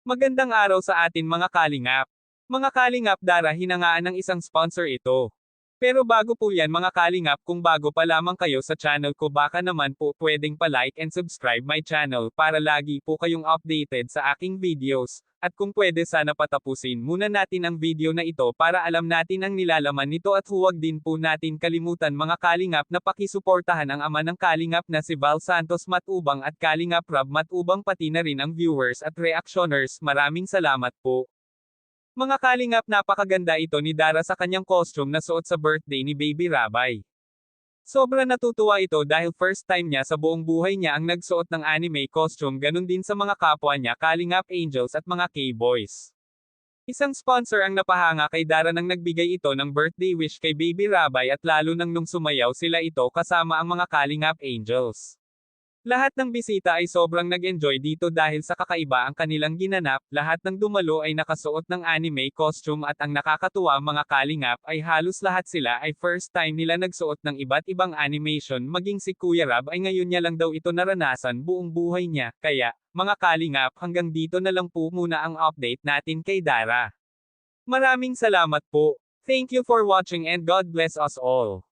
Magandang araw sa atin mga kalingap. Mga kalingap, Dara, hinangaan ng isang sponsor ito. Pero bago po yan mga kalingap, kung bago pa lamang kayo sa channel ko, baka naman po pwedeng pa-like and subscribe my channel para lagi po kayong updated sa aking videos. At kung pwede, sana patapusin muna natin ang video na ito para alam natin ang nilalaman nito, at huwag din po natin kalimutan mga kalingap na pakisuportahan ang ama ng kalingap na si Val Santos Matubang at Kalingap Rob Matubang, pati na rin ang viewers at reactioners. Maraming salamat po. Mga kalingap, napakaganda ito ni Dara sa kanyang costume na suot sa birthday ni Baby Rabay. Sobra natutuwa ito dahil first time niya sa buong buhay niya ang nagsuot ng anime costume, ganun din sa mga kapwa niya Kalingap Angels at mga K-Boys. Isang sponsor ang napahanga kay Dara nang nagbigay ito ng birthday wish kay Baby Rabay, at lalo nang nung sumayaw sila ito kasama ang mga Kalingap Angels. Lahat ng bisita ay sobrang nag-enjoy dito dahil sa kakaiba ang kanilang ginanap. Lahat ng dumalo ay nakasuot ng anime costume, at ang nakakatuwa mga kalingap ay halos lahat sila ay first time nila nagsuot ng iba't ibang animation. Maging si Kuya Rab ay ngayon niya lang daw ito naranasan buong buhay niya. Kaya, mga kalingap, hanggang dito na lang po muna ang update natin kay Dara. Maraming salamat po. Thank you for watching and God bless us all.